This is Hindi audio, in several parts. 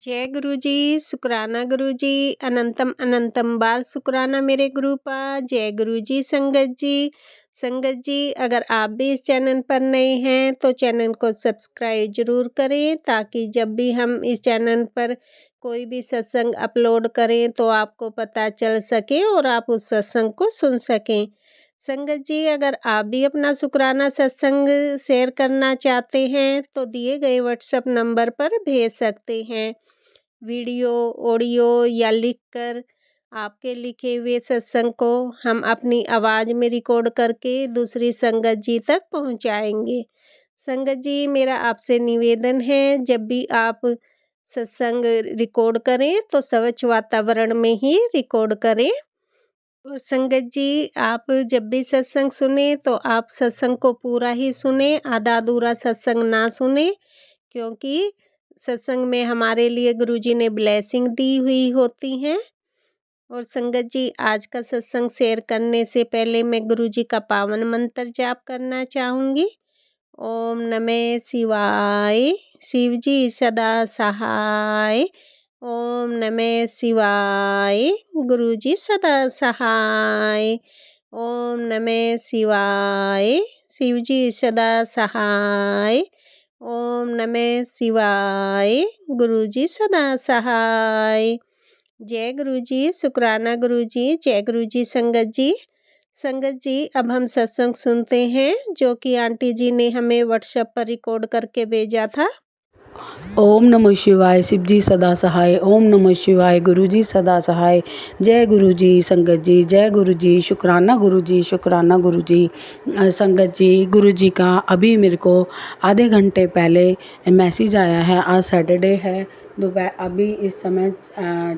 जय गुरु जी, शुक्राना गुरु जी, अनंतम अनंतम बार शुक्राना मेरे गुरु पा। जय गुरु जी। संगत जी अगर आप भी इस चैनल पर नए हैं तो चैनल को सब्सक्राइब जरूर करें, ताकि जब भी हम इस चैनल पर कोई भी सत्संग अपलोड करें तो आपको पता चल सके और आप उस सत्संग को सुन सकें। संगत जी अगर आप भी अपना शुक्राना सत्संग शेयर करना चाहते हैं तो दिए गए व्हाट्सएप नंबर पर भेज सकते हैं। वीडियो, ऑडियो या लिखकर आपके लिखे हुए सत्संग को हम अपनी आवाज़ में रिकॉर्ड करके दूसरी संगत जी तक पहुंचाएंगे। संगत जी मेरा आपसे निवेदन है, जब भी आप सत्संग रिकॉर्ड करें तो स्वच्छ वातावरण में ही रिकॉर्ड करें। और संगत जी आप जब भी सत्संग सुने तो आप सत्संग को पूरा ही सुने, आधा अधूरा सत्संग ना सुने, क्योंकि सत्संग में हमारे लिए गुरुजी ने ब्लेसिंग दी हुई होती हैं। और संगत जी आज का सत्संग शेयर करने से पहले मैं गुरुजी का पावन मंत्र जाप करना चाहूँगी। ओम नमः शिवाय, शिव जी सदा सहाय। ओम नमः शिवाय, गुरुजी सदा सहाय। ओम नमः शिवाय, शिव जी सदा सहाय। ओम नमः शिवाय, गुरुजी सदा सहाय। जय गुरुजी, शुक्राना गुरुजी, जय गुरुजी। संगत जी अब हम सत्संग सुनते हैं जो कि आंटी जी ने हमें व्हाट्सएप पर रिकॉर्ड करके भेजा था। ओम नमः शिवाय, शिव जी सदा सहाय। ओम नमः शिवाय, गुरु जी सदा सहाय। जय गुरु जी। संगत जी जय गुरु जी, शुक्राना गुरु जी, शुक्राना गुरु जी। संगत जी गुरु जी का अभी मेरे को आधे घंटे पहले मैसेज आया है। आज सैटरडे है, दोपहर अभी इस समय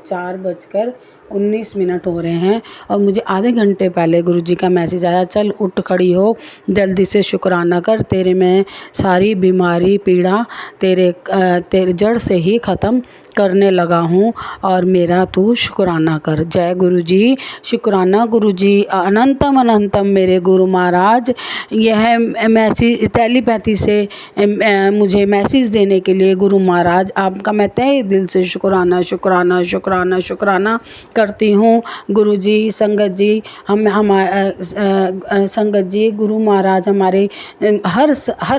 4:19 हो रहे हैं और मुझे आधे घंटे पहले गुरु जी का मैसेज आया, चल उठ खड़ी हो, जल्दी से शुक्राना कर, तेरे में सारी बीमारी पीड़ा तेरे जड़ से ही ख़त्म करने लगा हूँ और मेरा तू शुक्राना कर। जय गुरु जी, शुक्राना गुरु जी। अनंतम अनंतम मेरे गुरु महाराज, यह मैसेज टेलीपैथी से मुझे मैसेज देने के लिए गुरु महाराज आपका मैं तहे दिल से शुक्राना शुक्राना शुक्राना शुक्राना करती हूँ। गुरु जी, संगत जी, संगत जी, गुरु महाराज हमारे हर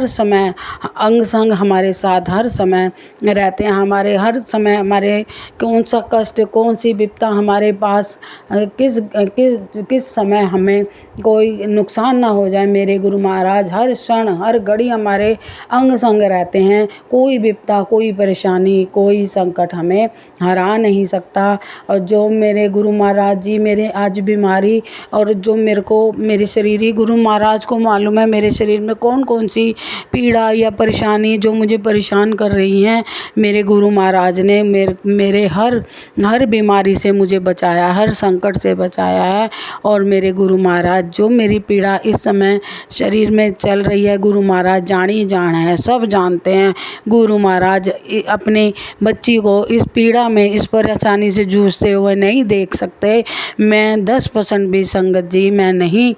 समय अंग संग हमारे साथ हर समय रहते हैं। हमारे हर समय हमारे कौन सा कष्ट, कौन सी विपदा हमारे पास किस समय हमें कोई नुकसान ना हो जाए, मेरे गुरु महाराज हर क्षण हर घड़ी हमारे अंग संग रहते हैं। कोई विपदा, कोई परेशानी, कोई संकट हमें हरा नहीं सकता। और जो मेरे गुरु महाराज जी मेरे आज बीमारी और जो मेरे को मेरे शरीर ही गुरु महाराज को मालूम है मेरे शरीर में कौन कौन सी पीड़ा या परेशानी जो मुझे परेशान कर रही हैं। मेरे गुरु महाराज ने मेरे हर बीमारी से मुझे बचाया, हर संकट से बचाया है। और मेरे गुरु महाराज जो मेरी पीड़ा इस समय शरीर में चल रही है, गुरु महाराज जान ही जान है, सब जानते हैं। गुरु महाराज अपने बच्ची को इस पीड़ा में इस परेशानी से जूझते हुए नहीं देख सकते। मैं 10% भी संगत जी मैं नहीं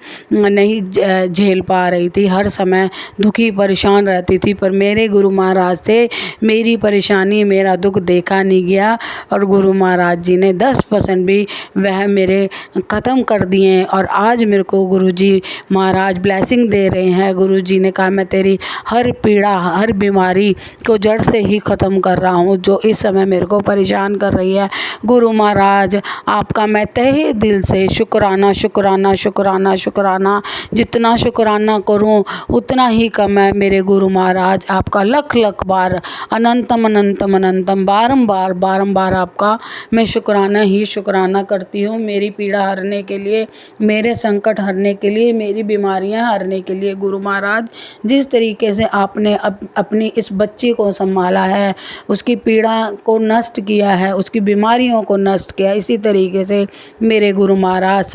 झेल पा रही थी, हर समय दुखी परेशान रहती थी, पर मेरे गुरु महाराज से मेरी परेशानी मेरा दुख देखा नहीं गया और गुरु महाराज जी ने 10% भी वह मेरे ख़त्म कर दिए। और आज मेरे को गुरु जी महाराज ब्लेसिंग दे रहे हैं। गुरु जी ने कहा मैं तेरी हर पीड़ा हर बीमारी को जड़ से ही ख़त्म कर रहा हूँ जो इस समय मेरे को परेशान कर रही है। गुरु महाराज आपका मैं तहे दिल से शुक्राना शुक्राना शुक्राना शुक्राना, जितना शुक्राना करूँ उतना ही कम है। मेरे गुरु महाराज आपका लख लख बार अनंतम अनंतम अनंतम बारंबार आपका मैं शुक्राना ही शुक्राना करती हूँ। मेरी पीड़ा हरने के लिए, मेरे संकट हरने के लिए, मेरी बीमारियाँ हरने के लिए गुरु महाराज जिस तरीके से आपने अपनी इस बच्ची को संभाला है, उसकी पीड़ा को नष्ट किया है, उसकी बीमारियों को नष्ट किया, इसी तरीके से मेरे गुरु महाराज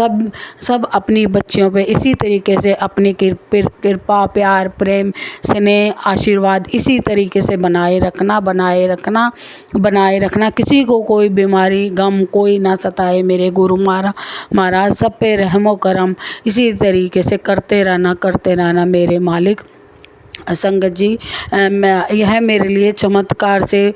सब अपनी बच्चियों पे इसी तरीके से अपनी कृपा प्यार प्रेम स्नेह आशीर्वाद इसी तरीके से बनाए रखना। किसी को कोई बीमारी गम कोई ना सताए। मेरे गुरु महाराज सब पे रहमो करम इसी तरीके से करते रहना मेरे मालिक। संगत जी, यह मेरे लिए चमत्कार से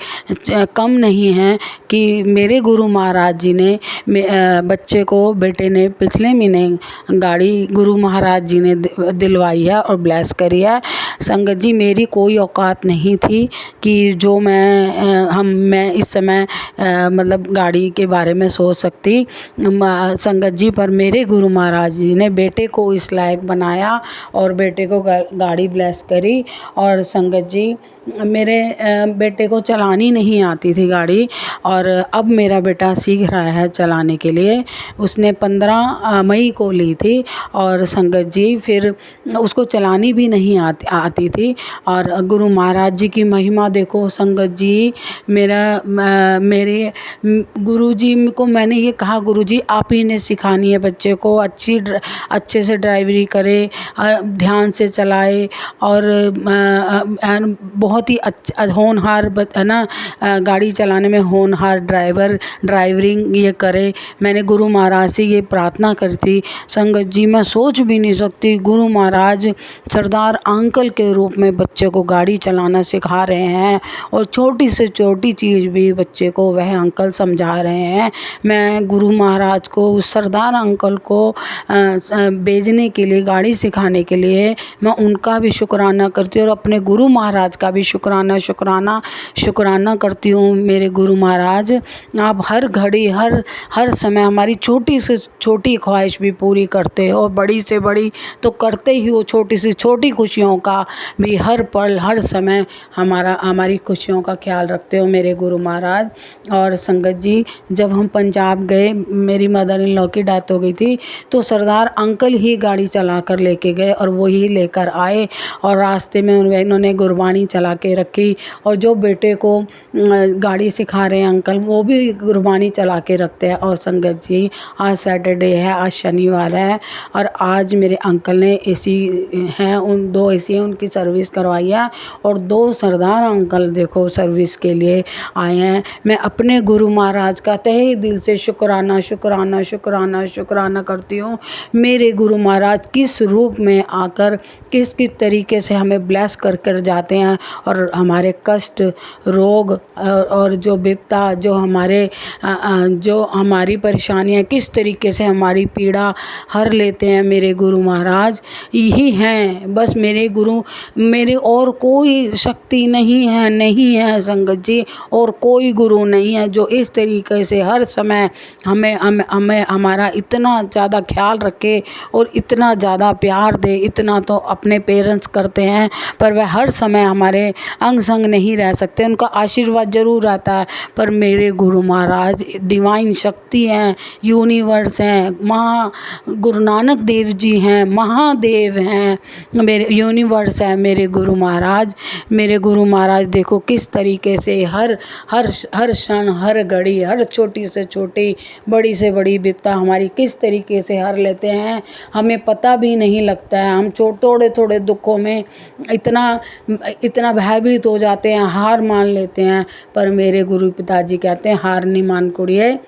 कम नहीं है कि मेरे गुरु महाराज जी ने बच्चे को, बेटे ने पिछले महीने गाड़ी गुरु महाराज जी ने दिलवाई है और ब्लेस करी है। संगत जी, मेरी कोई औकात नहीं थी कि जो मैं इस समय मतलब गाड़ी के बारे में सोच सकती संगत जी, पर मेरे गुरु महाराज जी ने बेटे को इस लायक बनाया और बेटे को गाड़ी ब्लेस करी। और संगत जी, मेरे बेटे को चलानी नहीं आती थी गाड़ी, और अब मेरा बेटा सीख रहा है चलाने के लिए। उसने 15 मई को ली थी और संगत जी फिर उसको चलानी भी नहीं आती थी। और गुरु महाराज जी की महिमा देखो संगत जी। मेरे गुरु जी को मैंने ये कहा, गुरु जी आप ही ने सिखानी है बच्चे को, अच्छे से ड्राइवरी करे, ध्यान से चलाए और बहुत ही होनहार है ना, गाड़ी चलाने में होनहार ड्राइवरिंग ये करे। मैंने गुरु महाराज से ये प्रार्थना करी थी संगत जी। मैं सोच भी नहीं सकती, गुरु महाराज सरदार अंकल के रूप में बच्चे को गाड़ी चलाना सिखा रहे हैं और छोटी से छोटी चीज़ भी बच्चे को वह अंकल समझा रहे हैं। मैं गुरु महाराज को, उस सरदार अंकल को भेजने के लिए, गाड़ी सिखाने के लिए मैं उनका भी शुक्राना करती हूँ और अपने गुरु महाराज का भी शुक्राना करती हूँ। मेरे गुरु महाराज, आप हर घड़ी हर समय हमारी छोटी से छोटी ख्वाहिश भी पूरी करते हो, बड़ी से बड़ी तो करते ही हो, छोटी से छोटी खुशियों का भी हर पल हर समय हमारी खुशियों का ख्याल रखते हो मेरे गुरु महाराज। और संगत जी, जब हम पंजाब गए, मेरी मदर इन लॉ की डेथ हो गई थी, तो सरदार अंकल ही गाड़ी चला कर लेके गए और वही लेकर आए और रास्ते में उन्होंने गुरबानी चला के रखी। और जो बेटे को गाड़ी सिखा रहे हैं अंकल, वो भी गुरबानी चला के रखते हैं। और संगत जी, आज सैटरडे है, आज शनिवार है और आज मेरे अंकल ने एसी हैं, 2 एसी हैं, उनकी सर्विस करवाई है और 2 सरदार अंकल देखो सर्विस के लिए आए हैं। मैं अपने गुरु महाराज का तहे दिल से शुक्राना करती हूँ। मेरे गुरु महाराज किस रूप में आकर किस तरीके से हमें ब्लेस कर जाते हैं और हमारे कष्ट, रोग और जो विपदा, जो हमारी परेशानियाँ, किस तरीके से हमारी पीड़ा हर लेते हैं मेरे गुरु महाराज। यही हैं बस मेरे गुरु, मेरे और कोई शक्ति नहीं है संगत जी, और कोई गुरु नहीं है जो इस तरीके से हर समय हमें हमारा इतना ज़्यादा ख्याल रखे और इतना ज़्यादा प्यार दे। इतना तो अपने पेरेंट्स करते हैं, पर वह हर समय हमारे अंग संग नहीं रह सकते, उनका आशीर्वाद जरूर रहता है। पर मेरे गुरु महाराज डिवाइन शक्ति हैं, यूनिवर्स हैं, गुरु नानक देव जी हैं, महादेव हैं, मेरे यूनिवर्स है मेरे गुरु महाराज। मेरे गुरु महाराज देखो किस तरीके से हर क्षण, हर घड़ी, हर छोटी से छोटी, बड़ी से बड़ी विपदा हमारी किस तरीके से हर लेते हैं, हमें पता भी नहीं लगता है। हम थोड़े दुखों में इतना भयभीत हो जाते हैं, हार मान लेते हैं। पर मेरे गुरु पिताजी कहते हैं, हार नहीं मान कुड़िए,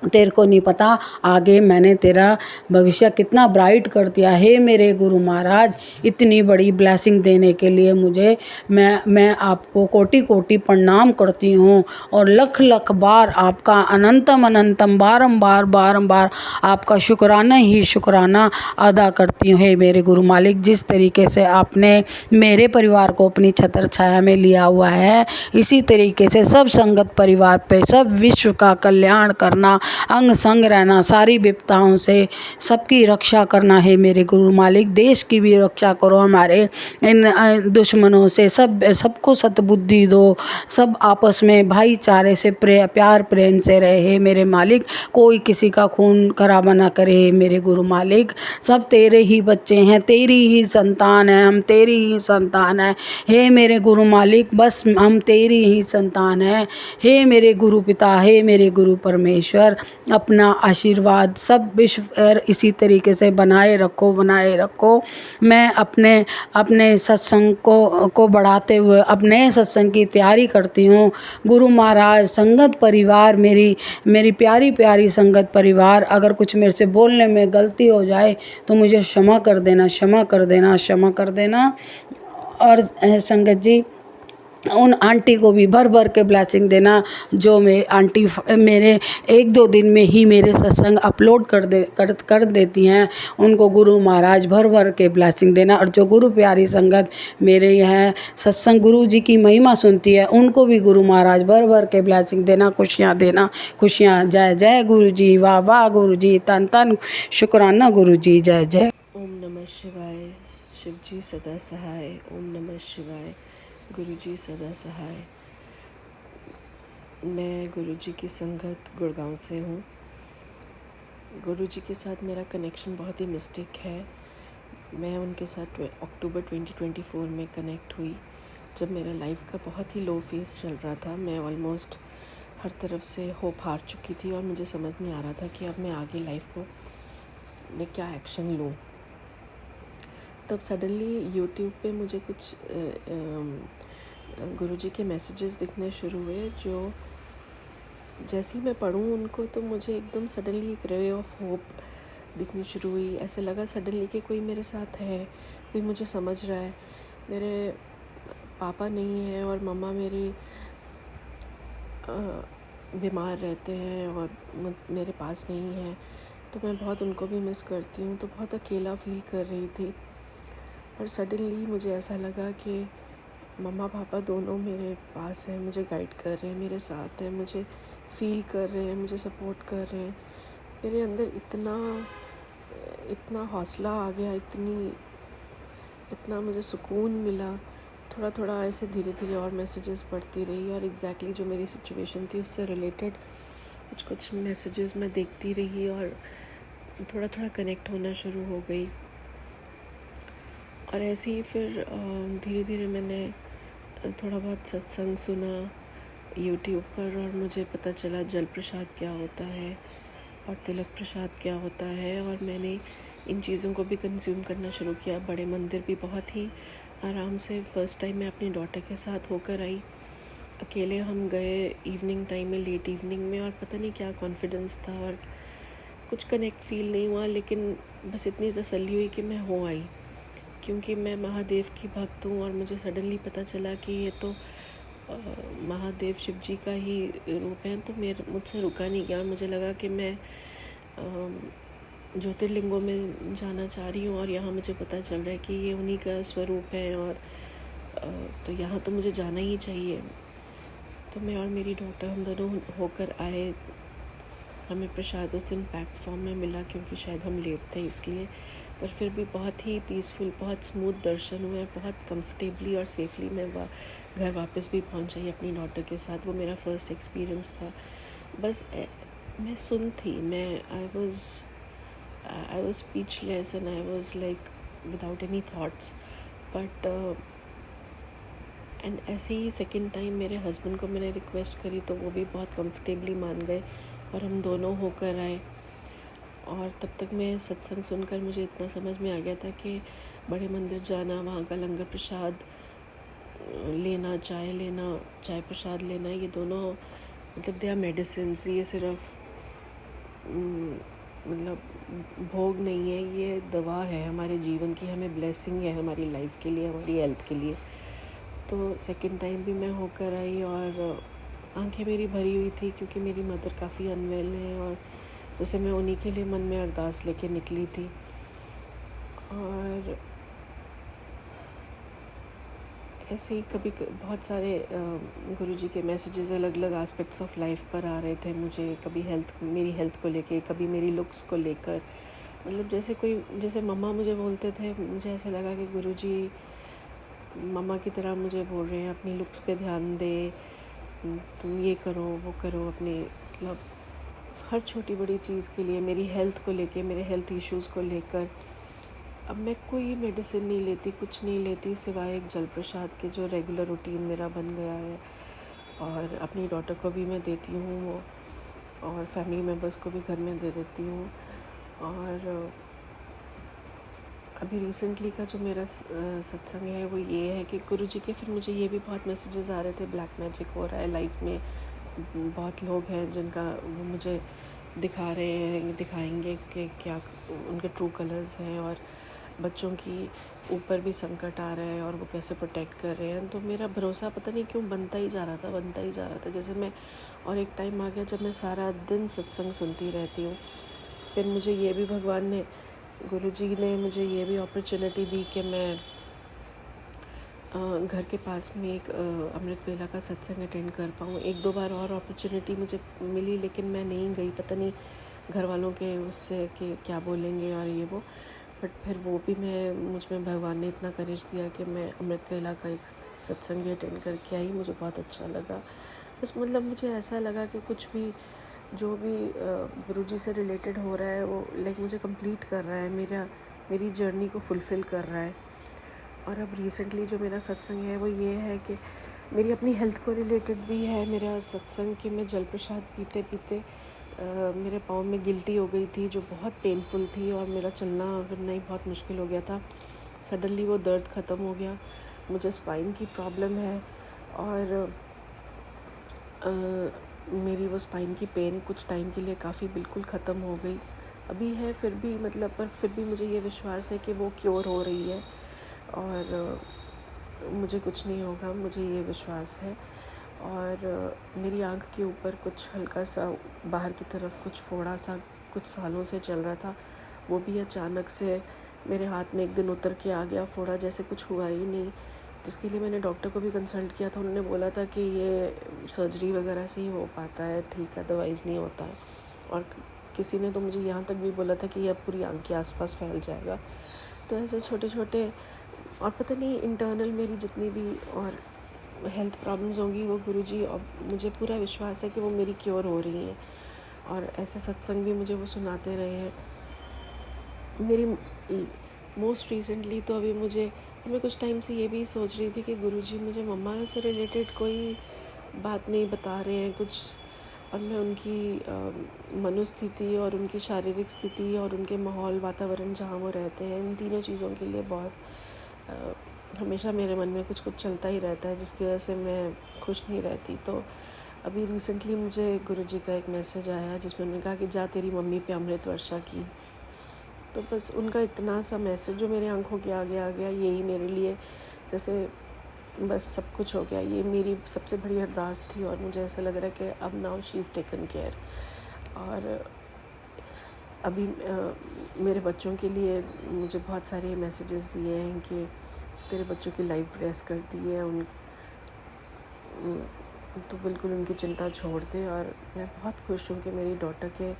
तेरे को नहीं पता आगे मैंने तेरा भविष्य कितना ब्राइट कर दिया है। मेरे गुरु महाराज, इतनी बड़ी ब्लेसिंग देने के लिए मुझे मैं आपको कोटि प्रणाम करती हूँ और लख बार आपका अनंतम बारंबार आपका शुक्राना अदा करती हूँ। हे मेरे गुरु मालिक, जिस तरीके से आपने मेरे परिवार को अपनी छत्र छाया में लिया हुआ है, इसी तरीके से सब संगत परिवार पे, सब विश्व का कल्याण करना, अंग संग रहना, सारी विपदाओं से सबकी रक्षा करना है मेरे गुरु मालिक। देश की भी रक्षा करो, हमारे इन दुश्मनों से सबको सतबुद्धि दो, सब आपस में भाईचारे से प्यार प्रेम से रहे मेरे मालिक। कोई किसी का खून खराबा ना करे मेरे गुरु मालिक। सब तेरे ही बच्चे हैं, तेरी ही संतान है, हम तेरी ही संतान है। हे मेरे गुरु मालिक, बस हम तेरी ही संतान है। हे मेरे गुरु पिता, हे मेरे गुरु परमेश्वर, अपना आशीर्वाद सब विश्व पर इसी तरीके से बनाए रखो। मैं अपने सत्संग को बढ़ाते हुए अपने सत्संग की तैयारी करती हूँ। गुरु महाराज, संगत परिवार, मेरी प्यारी संगत परिवार, अगर कुछ मेरे से बोलने में गलती हो जाए तो मुझे क्षमा कर देना। और संगत जी उन आंटी को भी भर भर के ब्लेसिंग देना, जो मेरी आंटी मेरे 1-2 दिन में ही मेरे सत्संग अपलोड कर देती हैं, उनको गुरु महाराज भर भर के ब्लेसिंग देना। और जो गुरु प्यारी संगत मेरे यहाँ सत्संग गुरु जी की महिमा सुनती है, उनको भी गुरु महाराज भर भर के ब्लेसिंग देना, खुशियाँ देना, खुशियाँ। जय जय गुरु जी, वाह वाह गुरु जी, तन तन शुक्राना गुरु जी, जय जय। ओम नमः शिवाय। शिव जी सदा सहाय। ओम नमः शिवाय। गुरु जी सदा सहाय। मैं गुरु जी की संगत गुड़गांव से हूँ। गुरु जी के साथ मेरा कनेक्शन बहुत ही मिस्टिक है। मैं उनके साथ अक्टूबर 2024 में कनेक्ट हुई, जब मेरा लाइफ का बहुत ही लो फेज चल रहा था। मैं ऑलमोस्ट हर तरफ से होप हार चुकी थी और मुझे समझ नहीं आ रहा था कि अब मैं आगे लाइफ को मैं क्या एक्शन लूँ। तब सडनली यूट्यूब पे मुझे कुछ गुरुजी के मैसेजेस दिखने शुरू हुए, जो जैसे ही मैं पढ़ूँ उनको तो मुझे एकदम सडनली एक रे ऑफ होप दिखनी शुरू हुई। ऐसे लगा सडनली कि कोई मेरे साथ है, कोई मुझे समझ रहा है। मेरे पापा नहीं है और मम्मा मेरी बीमार रहते हैं और मेरे पास नहीं है, तो मैं बहुत उनको भी मिस करती हूँ। तो बहुत अकेला फ़ील कर रही थी और सडनली मुझे ऐसा लगा कि मम्मा पापा दोनों मेरे पास हैं, मुझे गाइड कर रहे हैं, मेरे साथ हैं, मुझे फ़ील कर रहे हैं, मुझे सपोर्ट कर रहे हैं। मेरे अंदर इतना हौसला आ गया, इतना मुझे सुकून मिला। थोड़ा थोड़ा ऐसे धीरे धीरे और मैसेजेस पढ़ती रही और एग्जैक्टली जो मेरी सिचुएशन थी उससे रिलेटेड कुछ मैसेजेस मैं देखती रही और थोड़ा थोड़ा कनेक्ट होना शुरू हो गई। और ऐसे ही फिर धीरे धीरे मैंने थोड़ा बहुत सत्संग सुना यूट्यूब पर और मुझे पता चला जल प्रसाद क्या होता है और तिलक प्रसाद क्या होता है, और मैंने इन चीज़ों को भी कंज्यूम करना शुरू किया। बड़े मंदिर भी बहुत ही आराम से फ़र्स्ट टाइम मैं अपनी डॉटर के साथ होकर आई। अकेले हम गए इवनिंग टाइम में, लेट इवनिंग में, और पता नहीं क्या कॉन्फिडेंस था और कुछ कनेक्ट फ़ील नहीं हुआ, लेकिन बस इतनी तसल्ली हुई कि मैं हो आई, क्योंकि मैं महादेव की भक्त हूँ। और मुझे सडनली पता चला कि ये तो महादेव शिव जी का ही रूप है, तो मुझसे रुका नहीं गया। मुझे लगा कि मैं ज्योतिर्लिंगों में जाना चाह रही हूँ और यहाँ मुझे पता चल रहा है कि ये उन्हीं का स्वरूप है, और तो यहाँ तो मुझे जाना ही चाहिए। तो मैं और मेरी डॉटर हम दोनों होकर आए। हमें प्रसाद उस दिन पैक्ड फॉर्म में मिला, क्योंकि शायद हम लेट थे इसलिए, पर फिर भी बहुत ही पीसफुल, बहुत स्मूथ दर्शन हुए। बहुत कंफर्टेबली और सेफली मैं घर वापस भी पहुंच गई अपनी डॉटर के साथ। वो मेरा फर्स्ट एक्सपीरियंस था। बस मैं सुन थी, I was speechless and I was like without any thoughts. But and ऐसे ही सेकेंड टाइम मेरे हस्बैंड को मैंने रिक्वेस्ट करी तो वो भी बहुत कंफर्टेबली मान गए और हम दोनों होकर आए। और तब तक मैं सत्संग सुनकर मुझे इतना समझ में आ गया था कि बड़े मंदिर जाना, वहाँ का लंगर प्रसाद लेना, चाय प्रसाद लेना, ये दोनों मतलब दे आर मेडिसिन्स। ये सिर्फ मतलब भोग नहीं है, ये दवा है हमारे जीवन की, हमें ब्लेसिंग है हमारी लाइफ के लिए, हमारी हेल्थ के लिए। तो सेकंड टाइम भी मैं होकर आई और आंखें मेरी भरी हुई थी, क्योंकि मेरी मदर काफ़ी अनवेल है और जैसे मैं उन्हीं के लिए मन में अरदास लेके निकली थी। और ऐसे ही कभी बहुत सारे गुरुजी के मैसेजेस अलग अलग एस्पेक्ट्स ऑफ लाइफ पर आ रहे थे मुझे। कभी मेरी हेल्थ को लेके, कभी मेरी लुक्स को लेकर। मतलब जैसे मम्मा मुझे बोलते थे, मुझे ऐसा लगा कि गुरुजी मम्मा की तरह मुझे बोल रहे हैं अपनी लुक्स पे ध्यान दे, तुम ये करो वो करो, अपने मतलब हर छोटी बड़ी चीज़ के लिए, मेरी हेल्थ को लेके, मेरे हेल्थ इश्यूज़ को लेकर। अब मैं कोई मेडिसिन नहीं लेती, कुछ नहीं लेती सिवाय एक जल प्रसाद के, जो रेगुलर रूटीन मेरा बन गया है। और अपनी डॉटर को भी मैं देती हूँ वो, और फैमिली मेम्बर्स को भी घर में दे देती हूँ। और अभी रिसेंटली का जो मेरा सत्संग है वो ये है कि गुरुजी के फिर मुझे ये भी बहुत मैसेजेस आ रहे थे, ब्लैक मैजिक हो रहा है लाइफ में। बहुत लोग हैं जिनका वो मुझे दिखाएंगे कि क्या उनके ट्रू कलर्स हैं, और बच्चों की ऊपर भी संकट आ रहा है और वो कैसे प्रोटेक्ट कर रहे हैं। तो मेरा भरोसा पता नहीं क्यों बनता ही जा रहा था जैसे मैं। और एक टाइम आ गया जब मैं सारा दिन सत्संग सुनती रहती हूँ। फिर मुझे ये भी भगवान ने, गुरुजी ने मुझे ये भी अपॉर्चुनिटी दी कि मैं घर के पास में एक अमृत वेला का सत्संग अटेंड कर पाऊँ। 1-2 बार और अपॉर्चुनिटी मुझे मिली, लेकिन मैं नहीं गई। पता नहीं घर वालों के उससे कि क्या बोलेंगे और ये वो। बट फिर वो भी मुझ में भगवान ने इतना करेज दिया कि मैं अमृत वेला का एक सत्संग भी अटेंड करके आई। मुझे बहुत अच्छा लगा। बस मतलब मुझे ऐसा लगा कि कुछ भी जो भी गुरुजी से रिलेटेड हो रहा है वो लाइक मुझे कंप्लीट कर रहा है, मेरी जर्नी को फुलफ़िल कर रहा है। और अब रिसेंटली जो मेरा सत्संग है वो ये है कि मेरी अपनी हेल्थ को रिलेटेड भी है मेरा सत्संग, कि मैं जल प्रसाद पीते पीते मेरे पाँव में गिल्टी हो गई थी जो बहुत पेनफुल थी और मेरा चलना फिरना ही बहुत मुश्किल हो गया था। सडनली वो दर्द ख़त्म हो गया। मुझे स्पाइन की प्रॉब्लम है और मेरी वो स्पाइन की पेन कुछ टाइम के लिए काफ़ी बिल्कुल ख़त्म हो गई। अभी है फिर भी मतलब, पर फिर भी मुझे ये विश्वास है कि वो क्योर हो रही है और मुझे कुछ नहीं होगा, मुझे ये विश्वास है। और मेरी आँख के ऊपर कुछ हल्का सा बाहर की तरफ कुछ फोड़ा सा कुछ सालों से चल रहा था, वो भी अचानक से मेरे हाथ में एक दिन उतर के आ गया फोड़ा, जैसे कुछ हुआ ही नहीं। जिसके लिए मैंने डॉक्टर को भी कंसल्ट किया था। उन्होंने बोला था कि ये सर्जरी वगैरह से ही हो पाता है, ठीक है, अदरवाइज़ नहीं होता है। और किसी ने तो मुझे यहाँ तक भी बोला था कि ये अब पूरी आँख के आसपास फैल जाएगा। तो ऐसे छोटे छोटे और पता नहीं इंटरनल मेरी जितनी भी और हेल्थ प्रॉब्लम्स होंगी वो गुरुजी, और मुझे पूरा विश्वास है कि वो मेरी क्योर हो रही हैं। और ऐसे सत्संग भी मुझे वो सुनाते रहे हैं। मेरी मोस्ट रिसेंटली तो अभी मैं कुछ टाइम से ये भी सोच रही थी कि गुरुजी मुझे मम्मा से रिलेटेड कोई बात नहीं बता रहे हैं कुछ, और मैं उनकी मनोस्थिति और उनकी शारीरिक स्थिति और उनके माहौल वातावरण जहाँ वो रहते हैं, इन तीनों चीज़ों के लिए बहुत हमेशा मेरे मन में कुछ कुछ चलता ही रहता है, जिसकी वजह से मैं खुश नहीं रहती। तो अभी रिसेंटली मुझे गुरुजी का एक मैसेज आया जिसमें उन्होंने कहा कि जा तेरी मम्मी पे अमृत वर्षा की। तो बस उनका इतना सा मैसेज जो मेरे आंखों के आगे आ गया, यही मेरे लिए जैसे बस सब कुछ हो गया। ये मेरी सबसे बड़ी अरदास थी और मुझे ऐसा लग रहा है कि अब now she is taken care. और अभी मेरे बच्चों के लिए मुझे बहुत सारे मैसेजेस दिए हैं कि तेरे बच्चों की लाइफ ब्लेस कर दी है तो बिल्कुल उनकी चिंता छोड़ दे। और मैं बहुत खुश हूँ कि मेरी डॉटर के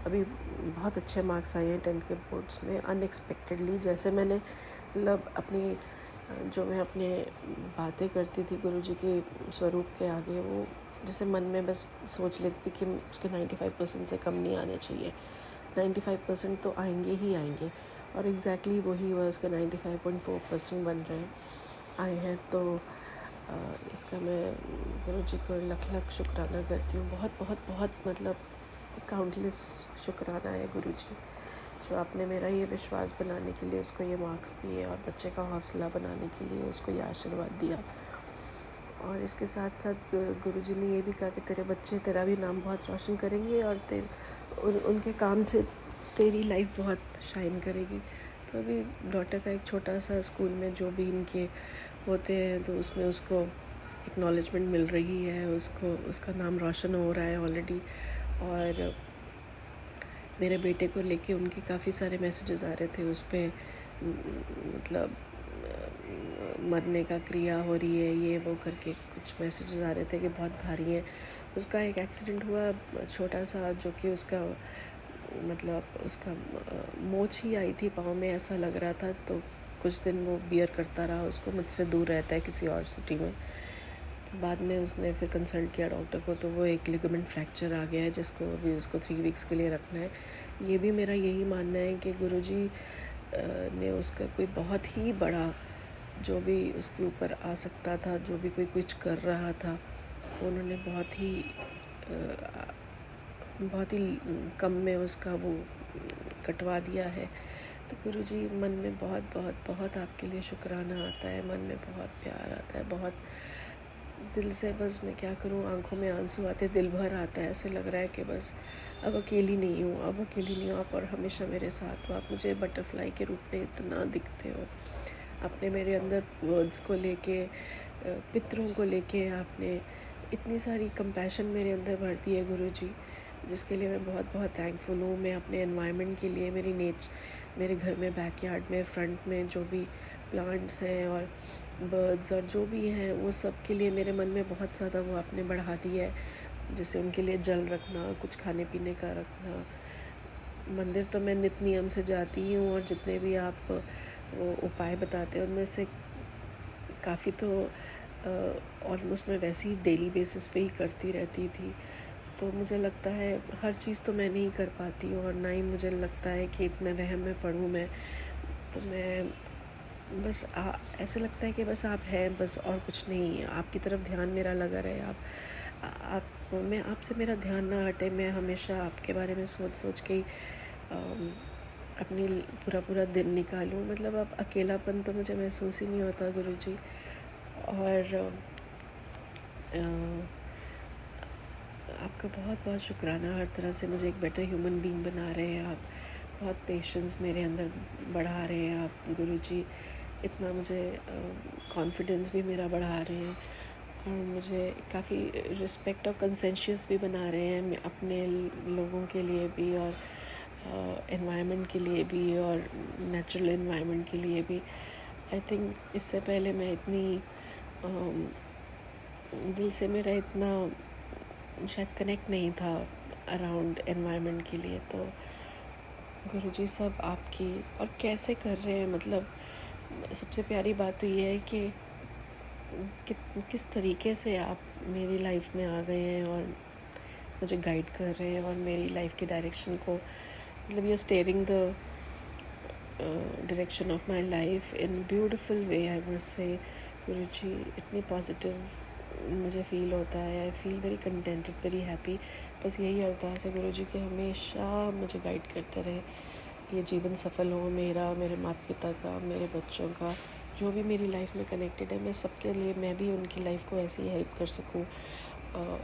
अभी बहुत अच्छे मार्क्स आए हैं 10th के बोर्ड्स में अनएक्सपेक्टेडली। जैसे मैंने मतलब अपनी जो मैं अपने बातें करती थी गुरुजी के स्वरूप के आगे, वो जैसे मन में बस सोच लेती थी कि उसके 95% से कम नहीं आने चाहिए, 95% तो आएंगे ही आएंगे। और एग्जैक्टली वही हुआ, उसके 95.4% बन रहे हैं आए हैं। तो इसका मैं गुरुजी को लख लख शुक्राना करती हूँ। बहुत बहुत बहुत मतलब काउंटलेस शुक्राना है गुरुजी, जो आपने मेरा ये विश्वास बनाने के लिए उसको ये मार्क्स दिए और बच्चे का हौसला बनाने के लिए उसको ये आशीर्वाद दिया। और इसके साथ साथ गुरुजी ने ये भी कहा कि तेरे बच्चे तेरा भी नाम बहुत रोशन करेंगे और उनके काम से तेरी लाइफ बहुत शाइन करेगी। तो अभी डॉटर का एक छोटा सा स्कूल में जो भी इनके होते हैं तो उसमें उसको एक्नॉलेजमेंट मिल रही है, उसका नाम रोशन हो रहा है ऑलरेडी। और मेरे बेटे को लेके उनके काफ़ी सारे मैसेजेस आ रहे थे, उस पर मतलब मरने का क्रिया हो रही है, ये वो करके कुछ मैसेजेस आ रहे थे कि बहुत भारी है। उसका एक एक्सीडेंट हुआ छोटा सा, जो कि उसका मतलब उसका मोच ही आई थी पाँव में, ऐसा लग रहा था। तो कुछ दिन वो बियर करता रहा, उसको मुझसे दूर रहता है किसी और सिटी में। बाद में उसने फिर कंसल्ट किया डॉक्टर को, तो वो एक लिगामेंट फ्रैक्चर आ गया है जिसको अभी उसको 3 वीक्स के लिए रखना है। ये भी मेरा यही मानना है कि गुरुजी ने उसका कोई बहुत ही बड़ा जो भी उसके ऊपर आ सकता था, जो भी कोई कुछ कर रहा था, उन्होंने बहुत ही कम में उसका वो कटवा दिया है। तो गुरुजी मन में बहुत बहुत बहुत आपके लिए शुक्राना आता है, मन में बहुत प्यार आता है, बहुत दिल से बस मैं क्या करूँ, आंखों में आंसू आते, दिल भर आता है, ऐसे लग रहा है कि बस अब अकेली नहीं हूँ, अब अकेली नहीं हूँ आप, और हमेशा मेरे साथ हो आप। मुझे बटरफ्लाई के रूप में इतना दिखते हो। आपने मेरे अंदर वर्ड्स को लेके, पितरों को लेके आपने इतनी सारी कंपैशन मेरे अंदर भर दी है गुरुजी, जिसके लिए मैं बहुत बहुत थैंकफुल हूँ। मैं अपने एनवायरनमेंट के लिए, मेरे घर में बैकयार्ड में फ्रंट में जो भी प्लांट्स हैं और बर्ड्स और जो भी हैं, वो सब के लिए मेरे मन में बहुत ज़्यादा वो आपने बढ़ा दिया है। जैसे उनके लिए जल रखना, कुछ खाने पीने का रखना। मंदिर तो मैं नित नियम से जाती ही हूँ, और जितने भी आप वो उपाय बताते हैं उनमें से काफ़ी तो ऑलमोस्ट मैं वैसे ही डेली बेसिस पे ही करती रहती थी। तो मुझे लगता है हर चीज़ तो मैं नहीं कर पाती हूँ, और ना ही मुझे लगता है कि इतने वहम में पढ़ूँ मैं। तो मैं बस ऐसे लगता है कि बस आप हैं बस, और कुछ नहीं है। आपकी तरफ ध्यान मेरा लगा रहे, मैं आपसे मेरा ध्यान ना हटे। मैं हमेशा आपके बारे में सोच सोच के ही अपनी पूरा दिन निकालूं। मतलब अब अकेलापन तो मुझे महसूस ही नहीं होता गुरुजी। और आपका बहुत बहुत शुक्राना, हर तरह से मुझे एक बेटर ह्यूमन बीइंग बना रहे हैं आप। बहुत पेशेंस मेरे अंदर बढ़ा रहे हैं आप गुरुजी। इतना मुझे कॉन्फिडेंस भी मेरा बढ़ा रहे हैं, और मुझे काफ़ी रिस्पेक्ट और कंसेंशियस भी बना रहे हैं अपने लोगों के लिए भी, और एनवायरनमेंट के लिए भी, और नेचुरल एनवायरनमेंट के लिए भी। आई थिंक इससे पहले मैं इतनी दिल से मेरा इतना शायद कनेक्ट नहीं था अराउंड एनवायरनमेंट के लिए। तो गुरुजी सब आपकी, और कैसे कर रहे हैं, मतलब सबसे प्यारी बात तो ये है कि किस तरीके से आप मेरी लाइफ में आ गए हैं और मुझे गाइड कर रहे हैं, और मेरी लाइफ के डायरेक्शन को, मतलब you are steering the direction of my life in beautiful way, I must say. Guruji इतनी पॉजिटिव मुझे फ़ील होता है। I feel very contented, very happy. बस यही अरदास है गुरुजी कि हमेशा मुझे गाइड करते रहे, ये जीवन सफल हो मेरा, मेरे माता पिता का, मेरे बच्चों का, जो भी मेरी लाइफ में कनेक्टेड है, मैं सबके लिए, मैं भी उनकी लाइफ को ऐसे ही हेल्प कर सकूं,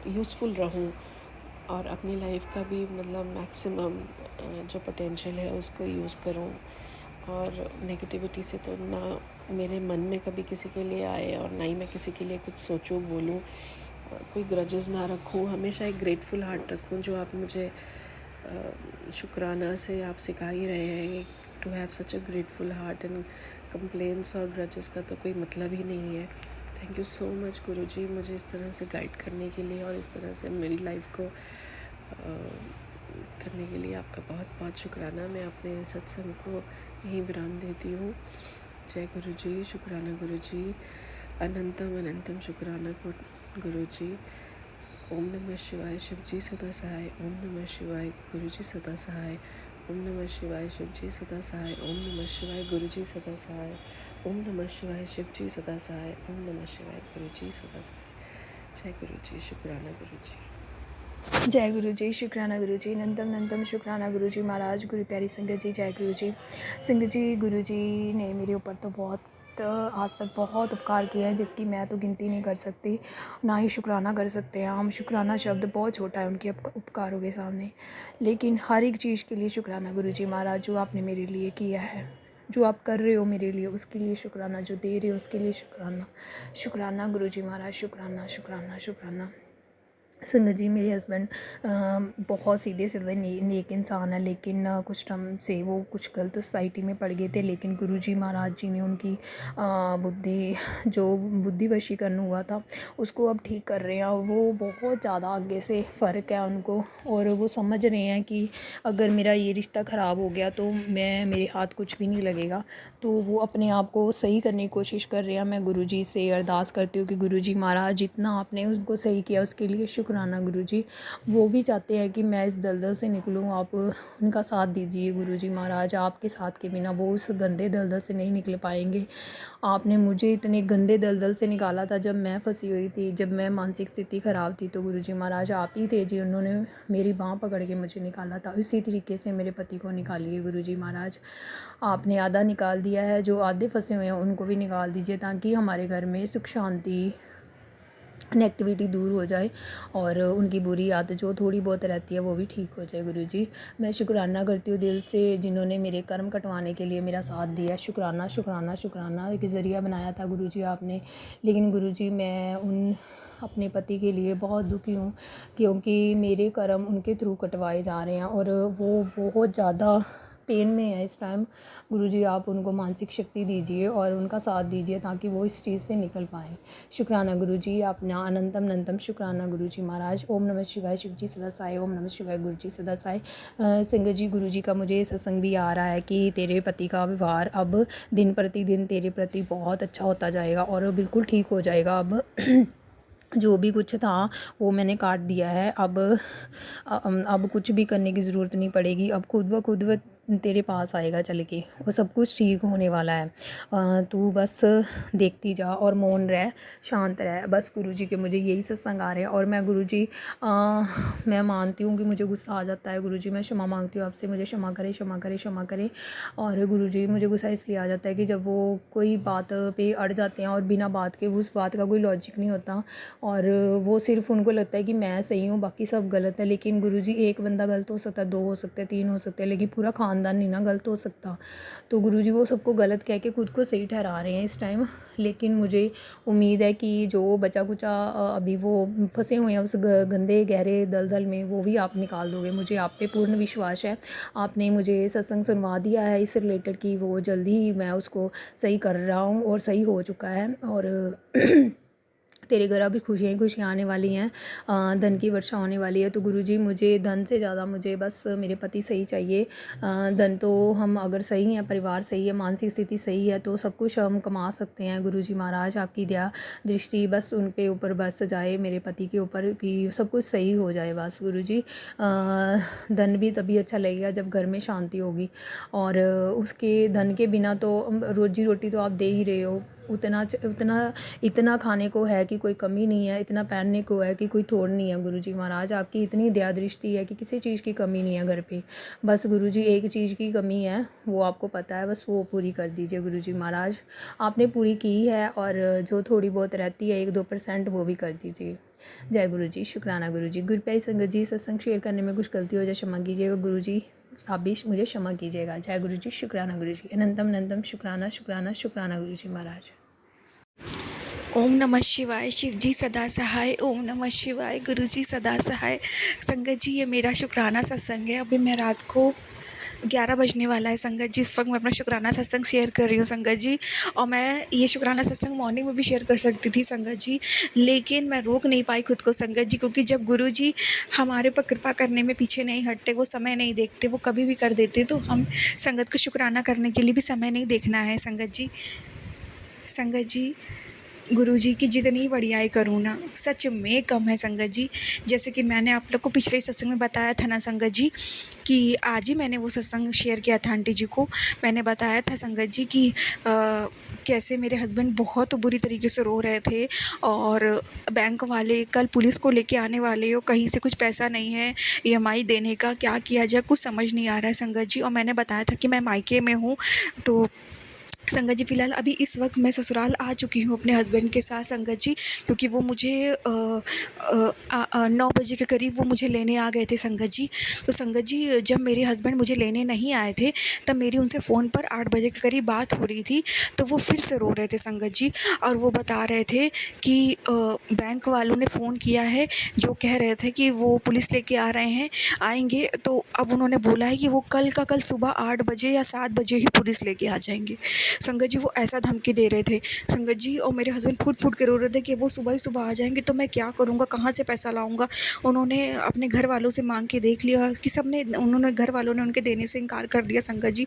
यूज़फुल रहूं, और अपनी लाइफ का भी मतलब मैक्सिमम जो पोटेंशियल है उसको यूज़ करूं। और नेगेटिविटी से तो ना मेरे मन में कभी किसी के लिए आए, और ना ही मैं किसी के लिए कुछ सोचूं बोलूं, कोई ग्रजेस ना रखूं। हमेशा एक ग्रेटफुल हार्ट रखूं, जो आप मुझे शुक्राना से आप सिखा ही रहे हैं, to have such a grateful heart. And complaints और ग्रजेस का तो कोई मतलब ही नहीं है। Thank you so much Guruji, मुझे इस तरह से गाइड करने के लिए, और इस तरह से मेरी लाइफ को करने के लिए आपका बहुत बहुत शुक्राना। मैं अपने सत्संग को यहीं विराम देती हूँ। जय गुरुजी, शुक्राना गुरुजी, अनंतम अनंतम शुक्राना गुरुजी। ओम नमः शिवाय, शिवजी सदा सहाय। ओम नमः शिवाय, गुरुजी सदा सहाय। ओम नमः शिवाय, शिवजी सदा सहाय। ओम नमः शिवाय, गुरुजी सदा सहाय। ओम नमः शिवाय, शिवजी सदा सहाय। ओम नमः शिवाय, गुरुजी सदा सहाय। जय गुरुजी, शुक्राना गुरुजी। जय गुरु जी, शुक्राना गुरु जी, अनंतम अनंतम शुक्राना गुरु जी महाराज, गुरु प्यारी संगत जी। जय गुरु जी। संगत जी, गुरु जी ने मेरे ऊपर तो बहुत आज तक बहुत उपकार किया है, जिसकी मैं तो गिनती नहीं कर सकती, ना ही शुक्राना कर सकते हैं हम। शुक्राना शब्द बहुत छोटा है उनके उपकारों के सामने, लेकिन हर एक चीज़ के लिए शुक्राना गुरु जी महाराज, जो आपने मेरे लिए किया है, जो आप कर रहे हो मेरे लिए, उसके लिए शुक्राना, जो दे रहे हो उसके लिए शुक्राना। शुक्राना गुरु जी महाराज, शुक्राना शुक्राना शुक्राना। संगत जी, मेरे हस्बैंड बहुत सीधे साधे नेक इंसान है, लेकिन कुछ टाइम से वो कुछ गलत सोसाइटी में पड़ गए थे, लेकिन गुरुजी महाराज जी ने उनकी बुद्धि, जो बुद्धि वशीकरण हुआ था, उसको अब ठीक कर रहे हैं। वो बहुत ज़्यादा आगे से फ़र्क है उनको, और वो समझ रहे हैं कि अगर मेरा ये रिश्ता ख़राब हो गया तो मेरे हाथ कुछ भी नहीं लगेगा। तो वो अपने आप को सही करने की कोशिश कर रहे हैं। मैं गुरुजी से अरदास करती हूँ कि गुरुजी महाराज, जितना आपने उनको सही किया उसके लिए शुक्राना गुरुजी। वो भी चाहते हैं कि मैं इस दलदल से निकलूँ, आप उनका साथ दीजिए गुरुजी महाराज। आपके साथ के बिना वो उस गंदे दलदल से नहीं निकल पाएंगे। आपने मुझे इतने गंदे दलदल से निकाला था जब मैं फंसी हुई थी, जब मैं मानसिक स्थिति ख़राब थी, तो गुरुजी महाराज आप ही थे जी, उन्होंने मेरी बाँह पकड़ के मुझे निकाला था। इसी तरीके से मेरे पति को निकालिए गुरुजी महाराज। आपने आधा निकाल दिया है, जो आधे फंसे हुए हैं उनको भी निकाल दीजिए, ताकि हमारे घर में सुख शांति नेगेटिविटी दूर हो जाए और उनकी बुरी आदत जो थोड़ी बहुत रहती है वो भी ठीक हो जाए। गुरुजी, मैं शुक्राना करती हूँ दिल से जिन्होंने मेरे कर्म कटवाने के लिए मेरा साथ दिया। शुक्राना शुक्राना शुक्राना, एक ज़रिया बनाया था गुरुजी आपने। लेकिन गुरुजी, मैं उन अपने पति के लिए बहुत दुखी हूँ क्योंकि मेरे कर्म उनके थ्रू कटवाए जा रहे हैं और वो बहुत ज़्यादा पेन में है इस टाइम। गुरुजी, आप उनको मानसिक शक्ति दीजिए और उनका साथ दीजिए ताकि वो इस चीज़ से निकल पाएँ। शुक्राना गुरुजी, अपना अनंतम अनंतम शुक्राना गुरुजी महाराज। ओम नमः शिवाय, शिव जी सदा साई। ओम नमः शिवाय, गुरु जी सदा साई। संगत जी, गुरुजी का मुझे सत्संग भी आ रहा है कि तेरे पति का व्यवहार अब दिन प्रतिदिन तेरे प्रति बहुत अच्छा होता जाएगा और बिल्कुल ठीक हो जाएगा। अब जो भी कुछ था वो मैंने काट दिया है। अब कुछ भी करने की ज़रूरत नहीं पड़ेगी। अब खुद ब खुद वो तेरे पास आएगा चल के, वो सब कुछ ठीक होने वाला है। तू बस देखती जा और मौन रह, शांत रह। बस गुरुजी के मुझे यही सत्संग आ रहे हैं और मैं गुरुजी, मैं मानती हूँ कि मुझे गुस्सा आ जाता है। गुरुजी, मैं क्षमा मांगती हूँ आपसे, मुझे क्षमा करें क्षमा करें क्षमा करें। और गुरुजी, मुझे गुस्सा इसलिए आ जाता है कि जब वो कोई बात पे अड़ जाते हैं और बिना बात के उस बात का कोई लॉजिक नहीं होता और वो सिर्फ उनको लगता है कि मैं सही हूँ बाकी सब गलत है। लेकिन गुरुजी, एक बंदा गलत हो सकता है, 2 हो सकते हैं, 3 हो सकते हैं, लेकिन पूरा ख़ानदान नहीं ना गलत हो सकता। तो गुरुजी, वो सबको गलत कह के खुद को सही ठहरा रहे हैं इस टाइम। लेकिन मुझे उम्मीद है कि जो बचा कुचा अभी वो फंसे हुए हैं उस गंदे गहरे दलदल में, वो भी आप निकाल दोगे। मुझे आप पे पूर्ण विश्वास है। आपने मुझे सत्संग सुनवा दिया है इस रिलेटेड कि वो जल्दी ही मैं उसको सही कर रहा हूँ और सही हो चुका है। और तेरे घर अभी खुशियाँ ही खुशियाँ आने वाली हैं, धन की वर्षा होने वाली है। तो गुरुजी, मुझे धन से ज़्यादा मुझे बस मेरे पति सही चाहिए। धन तो हम अगर सही हैं, परिवार सही है, मानसिक स्थिति सही है तो सब कुछ हम कमा सकते हैं। गुरुजी महाराज, आपकी दया दृष्टि बस उन पे ऊपर बस जाए, मेरे पति के ऊपर, कि सब कुछ सही हो जाए बस। गुरुजी, धन भी तभी अच्छा लगेगा जब घर में शांति होगी और उसके धन के बिना तो रोजी रोटी तो आप दे ही रहे हो। उतना इतना खाने को है कि कोई कमी नहीं है, इतना पहनने को है कि कोई थोड़ नहीं है। गुरुजी महाराज, आपकी इतनी दया दृष्टि है कि किसी चीज़ की कमी नहीं है घर पे। बस गुरुजी, एक चीज़ की कमी है, वो आपको पता है, बस वो पूरी कर दीजिए। गुरुजी महाराज, आपने पूरी की है और जो थोड़ी बहुत रहती है 1-2% वो भी कर दीजिए। जय गुरुजी, शुक्राना गुरुजी। गुरु प्यारी संगत जी, सत्संग शेयर करने में कुछ गलती हो जाए क्षमा कीजिएगा गुरुजी, आप भी मुझे क्षमा कीजिएगा। जय गुरुजी, शुक्राना गुरुजी। अनंतम अनंतम शुक्राना शुक्राना शुक्राना गुरुजी महाराज। ओम नमः शिवाय, शिव जी सदा सहाय। ओम नमः शिवाय, गुरु जी सदा सहाय। संगत जी, ये मेरा शुक्राना सत्संग है। अभी मैं रात को 11 बजने वाला है संगत जी, इस वक्त मैं अपना शुक्राना सत्संग शेयर कर रही हूँ संगत जी। और मैं ये शुक्राना सत्संग मॉर्निंग में भी शेयर कर सकती थी संगत जी, लेकिन मैं रोक नहीं पाई खुद को संगत जी, क्योंकि जब गुरु जी हमारे पर कृपा करने में पीछे नहीं हटते, वो समय नहीं देखते, वो कभी भी कर देते, तो हम संगत को शुक्राना करने के लिए भी समय नहीं देखना है संगत जी। संगत जी, गुरु जी की जितनी बड़ाई करूँ ना, सच में कम है संगत जी। जैसे कि मैंने आप लोग को पिछले सत्संग में बताया था ना संगत जी, कि आज ही मैंने वो सत्संग शेयर किया था आंटी जी को। मैंने बताया था संगत जी कि कैसे मेरे हस्बैंड बहुत बुरी तरीके से रो रहे थे और बैंक वाले कल पुलिस को लेके आने वाले हो, कहीं से कुछ पैसा नहीं है ईएमआई देने का, क्या किया जाए कुछ समझ नहीं आ रहा है संगत जी। और मैंने बताया था कि मैं मायके में हूँ। तो संगत जी, फ़िलहाल अभी इस वक्त मैं ससुराल आ चुकी हूँ अपने हस्बैंड के साथ संगत जी, क्योंकि वो मुझे 9 बजे के करीब वो मुझे लेने आ गए थे संगत जी। तो संगत जी, जब मेरे हस्बैंड मुझे लेने नहीं आए थे तब मेरी उनसे फ़ोन पर 8 बजे के करीब बात हो रही थी। तो वो फिर से रो रहे थे संगत जी और वो बता रहे थे कि बैंक वालों ने फ़ोन किया है, जो कह रहे थे कि वो पुलिस लेके आ रहे हैं, आएंगे। तो अब उन्होंने बोला है कि वो कल का कल सुबह 8 बजे या 7 बजे ही पुलिस लेके आ जाएंगे संगत जी। वो ऐसा धमकी दे रहे थे संगत जी, और मेरे हस्बैंड फूट फूट के रो रहे थे कि वो सुबह ही सुबह आ जाएंगे तो मैं क्या करूँगा, कहाँ से पैसा लाऊंगा। उन्होंने अपने घर वालों से मांग के देख लिया कि उन्होंने घर वालों ने उनके देने से इनकार कर दिया संगत जी।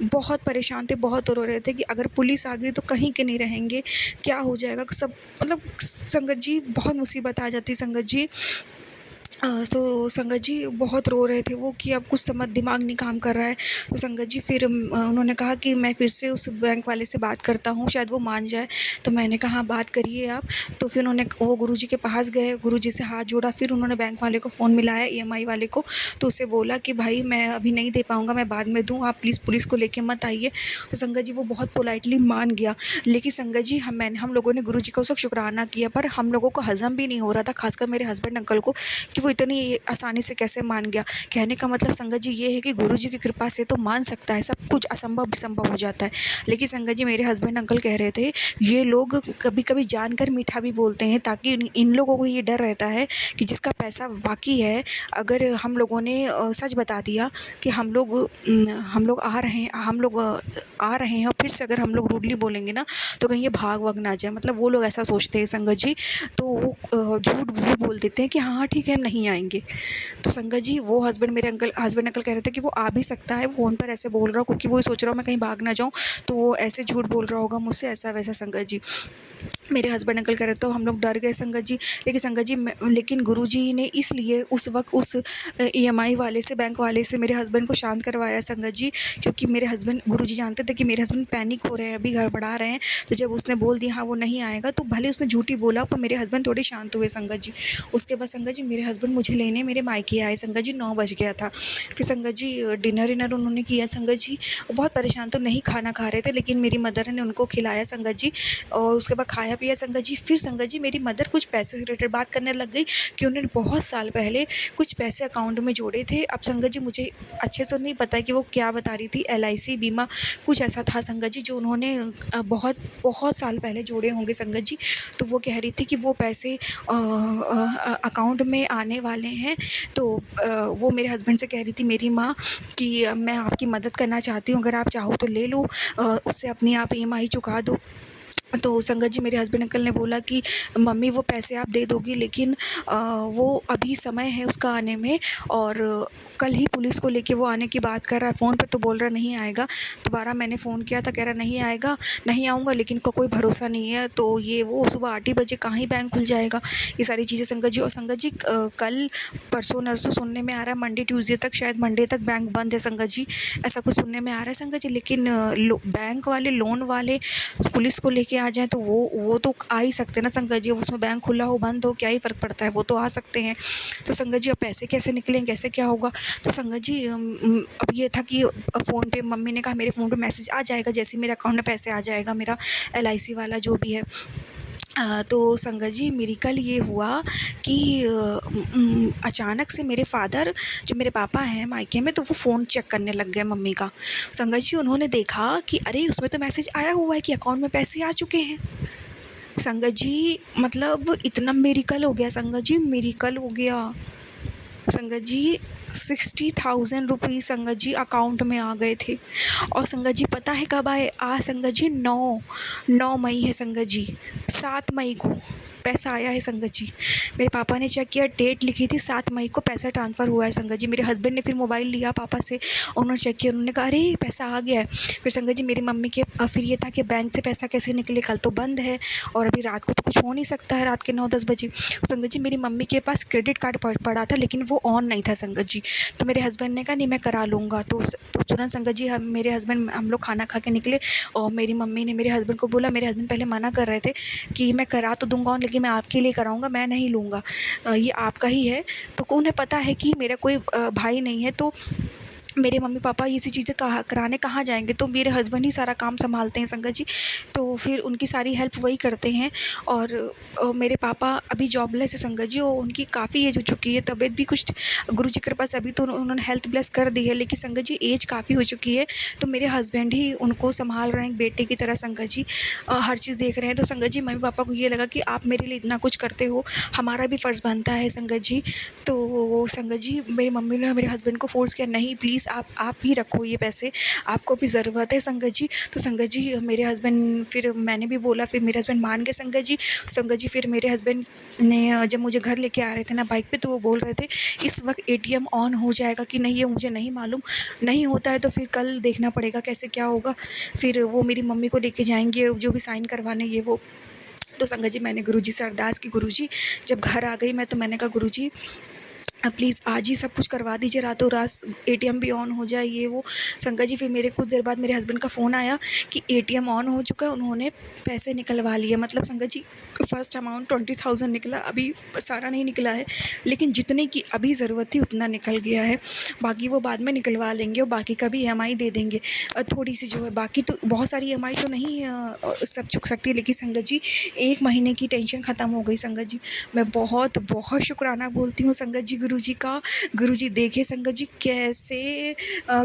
बहुत परेशान थे, बहुत रो रहे थे कि अगर पुलिस आ गई तो कहीं के नहीं रहेंगे, क्या हो जाएगा सब, मतलब संगत जी बहुत मुसीबत आ जाती संगत जी। तो संगत जी बहुत रो रहे थे वो कि अब कुछ समझ दिमाग नहीं काम कर रहा है। तो संगत जी फिर उन्होंने कहा कि मैं फिर से उस बैंक वाले से बात करता हूँ, शायद वो मान जाए। तो मैंने कहा हाँ, बात करिए आप। तो फिर वो गुरुजी के पास गए, गुरुजी से हाथ जोड़ा, फिर उन्होंने बैंक वाले को फ़ोन मिलाया, ईएमआई वाले को। तो उससे बोला कि भाई मैं अभी नहीं दे पाऊँगा, मैं बाद में दूँ, आप प्लीज़ पुलिस को लेके मत आइए। तो संगत जी वो बहुत पोलाइटली मान गया। लेकिन संगत जी हम लोगों ने गुरुजी का उस वक़्त शुक्राना किया, पर हम लोगों को हज़म भी नहीं हो रहा था, ख़ासकर मेरे हस्बैंड अंकल को, कि वो इतनी आसानी से कैसे मान गया। कहने का मतलब संगत जी ये है कि गुरुजी की कृपा से तो मान सकता है, सब कुछ असंभव भी संभव हो जाता है। लेकिन संगत जी मेरे हस्बैंड अंकल कह रहे थे, ये लोग कभी-कभी जानकर मीठा भी बोलते हैं, ताकि इन लोगों को ये डर रहता है कि जिसका पैसा बाकी है, अगर हम लोगों ने सच बता दिया कि हम लोग आ रहे हैं और फिर से अगर हम लोग रूडली बोलेंगे ना, तो कहीं ये भाग-वाग ना जाए। मतलब वो लोग ऐसा सोचते हैं संगत जी, तो वो झूठ भी बोल देते हैं कि हाँ, हाँ, ठीक है, हम नहीं आएँगे। तो संगत जी वो हस्बैंड अंकल कह रहे थे कि वो आ भी सकता है, फ़ोन पर ऐसे बोल रहा हो क्योंकि वो सोच रहा हो मैं कहीं भाग ना जाऊँ, तो वो ऐसे झूठ बोल रहा होगा मुझसे, ऐसा-वैसा संगत जी। मेरे हस्बैंड अंकल कह रहे तो हम लोग डर गए संगत जी। लेकिन गुरुजी ने इसलिए उस वक़्त उस ईएमआई वाले से, बैंक वाले से मेरे हस्बैंड को शांत करवाया संगत जी, क्योंकि गुरुजी जानते थे कि मेरे हस्बैंड पैनिक हो रहे हैं, अभी गड़बड़ा रहे हैं। तो जब उसने बोल दिया हाँ, वो नहीं आएगा, तो भले उसने झूठ ही बोला, पर मेरे हस्बैंड थोड़े शांत हुए संगत जी। उसके बाद संगत जी मेरे हस्बैंड मुझे लेने मेरे मायके आए संगत जी, 9 बज गया था। फिर संगत जी डिनर-विनर उन्होंने किया संगत जी। वो बहुत परेशान तो नहीं खाना खा रहे थे, लेकिन मेरी मदर ने उनको खिलाया संगत जी, और उसके बाद खाया पिया संगत जी। फिर संगत जी मेरी मदर कुछ पैसे से रिलेटेड बात करने लग गई कि उन्होंने बहुत साल पहले कुछ पैसे अकाउंट में जोड़े थे। अब संगत जी मुझे अच्छे से नहीं पता है कि वो क्या बता रही थी, एलआईसी बीमा कुछ ऐसा था संगत जी, जो उन्होंने बहुत बहुत साल पहले जोड़े होंगे संगत जी। तो वो कह रही थी कि वो पैसे अकाउंट में आने वाले हैं। तो वो मेरे हस्बैंड से कह रही थी मेरी माँ कि मैं आपकी मदद करना चाहती हूँ, अगर आप चाहो तो ले लो, उससे अपनी आप ईएमआई चुका दो। तो संगत जी मेरे हस्बैंड अंकल ने बोला कि मम्मी वो पैसे आप दे दोगी, लेकिन वो अभी समय है उसका आने में, और कल ही पुलिस को लेके वो आने की बात कर रहा है, फ़ोन पे तो बोल रहा नहीं आएगा। दोबारा मैंने फ़ोन किया था, कह रहा नहीं आएगा, नहीं आऊँगा, लेकिन कोई भरोसा नहीं है। तो ये वो सुबह 8 ही बजे कहाँ ही बैंक खुल जाएगा। ये सारी चीज़ें संगत जी, और संगत जी कल परसों नरसों सुनने में आ रहा है मंडे ट्यूसडे तक, शायद मंडे तक बैंक बंद है संगत जी, ऐसा कुछ सुनने में आ रहा है संगत जी। लेकिन बैंक वाले, लोन वाले पुलिस को लेके आ जाएँ तो वो तो आ ही सकते हैं ना संगत जी। अब उसमें बैंक खुला हो बंद हो क्या ही फ़र्क पड़ता है, वो तो आ सकते हैं। तो संगत जी अब पैसे कैसे निकलेंगे, कैसे क्या होगा? तो संगत जी अब ये था कि फ़ोन पे मम्मी ने कहा मेरे फ़ोन पे मैसेज आ जाएगा, जैसे ही मेरे अकाउंट में पैसे आ जाएगा, मेरा एलआईसी वाला जो भी है। तो संगत जी मिरेकल ये हुआ कि अचानक से मेरे फ़ादर, जो मेरे पापा हैं मायके में, तो वो फ़ोन चेक करने लग गए मम्मी का। संगत जी उन्होंने देखा कि अरे उसमें तो मैसेज आया हुआ है कि अकाउंट में पैसे आ चुके हैं। संगत जी मतलब इतना मिरेकल हो गया संगत जी, मिरेकल हो गया। संगत जी 60,000 रुपीज़ संगत जी अकाउंट में आ गए थे। और संगत जी पता है कब आए? आज संगत जी 9 मई है संगत जी, 7 मई को पैसा आया है संगत जी। मेरे पापा ने चेक किया, डेट लिखी थी 7 मई को पैसा ट्रांसफ़र हुआ है संगत जी। मेरे हस्बैंड ने फिर मोबाइल लिया पापा से, और उन्होंने चेक किया, उन्होंने कहा अरे पैसा आ गया है। फिर संगत जी मेरी मम्मी के फिर ये था कि बैंक से पैसा कैसे निकले, कल तो बंद है और अभी रात को तो कुछ हो नहीं सकता है, रात के 9-10 बजे। संगत जी मेरी मम्मी के पास क्रेडिट कार्ड पड़ा था, लेकिन वो ऑन नहीं था संगत जी। तो मेरे हस्बैंड ने कहा नहीं मैं करा लूँगा। तो तुरंत संगत जी हम लोग खाना खा के निकले, और मेरी मम्मी ने मेरे हस्बैंड को बोला, मेरे हस्बैंड पहले मना कर रहे थे कि मैं करा तो दूँगा ऑन, लेकिन मैं आपके लिए कराऊँगा, मैं नहीं लूँगा, ये आपका ही है। तो उन्हें पता है कि मेरा कोई भाई नहीं है, तो मेरे मम्मी-पापा ये सी चीज़ें कराने कहाँ जाएँगे, तो मेरे हस्बैंड ही सारा काम सँभालते हैं संगत जी। तो फिर उनकी सारी हेल्प वही करते हैं। और मेरे पापा अभी जॉबलेस है संगत जी, और उनकी काफ़ी एज हो चुकी है, तबीयत भी कुछ गुरुजी की कृपा से अभी तो उन्होंने हेल्थ ब्लेस कर दी है, लेकिन संगत जी एज काफ़ी हो चुकी है, तो मेरे हस्बैंड ही उनको सँभाल रहे हैं एक बेटे की तरह संगत जी। हर चीज़ देख रहे हैं। तो संगत जी मम्मी-पापा को ये लगा कि आप मेरे लिए इतना कुछ करते हो, हमारा भी फ़र्ज़ बनता है संगत जी। तो वो संगत जी मेरी मम्मी ने मेरे हस्बैंड को फ़ोर्स किया, नहीं प्लीज़ आप ही रखो ये पैसे, आपको भी ज़रूरत है संगत जी। तो संगत जी मेरे हस्बैंड, फिर मैंने भी बोला, फिर मेरे हस्बैंड मान गए संगत जी। संगत जी फिर मेरे हस्बैंड ने जब मुझे घर लेके आ रहे थे ना बाइक पे, तो वो बोल रहे थे इस वक्त एटीएम ऑन हो जाएगा कि नहीं, ये मुझे नहीं मालूम, नहीं होता है तो फिर कल देखना पड़ेगा कैसे क्या होगा। फिर वो मेरी मम्मी को लेके जाएंगे जो भी साइन करवाने ये वो। तो संगत जी मैंने गुरुजी से अरदास की, गुरुजी जब घर आ गई मैं, तो मैंने कहा गुरुजी प्लीज़ आज ही सब कुछ करवा दीजिए, रातों रात एटीएम भी ऑन हो जाए, ये वो। संगत जी फिर मेरे कुछ देर बाद मेरे हस्बैंड का फ़ोन आया कि एटीएम ऑन हो चुका है, उन्होंने पैसे निकलवा लिए। मतलब संगत जी फर्स्ट अमाउंट 20,000 निकला, अभी सारा नहीं निकला है, लेकिन जितने की अभी ज़रूरत थी उतना निकल गया है। बाकी वो बाद में निकलवा लेंगे और बाकी का भी ईएमआई दे देंगे। थोड़ी सी जो है, बाकी तो बहुत सारी ईएमआई तो नहीं सब चुक सकती, लेकिन संगत जी 1 महीने की टेंशन ख़त्म हो गई। संगत जी मैं बहुत बहुत शुक्राना बोलती हूँ संगत जी गुरुजी का। गुरुजी देखिए संगत जी कैसे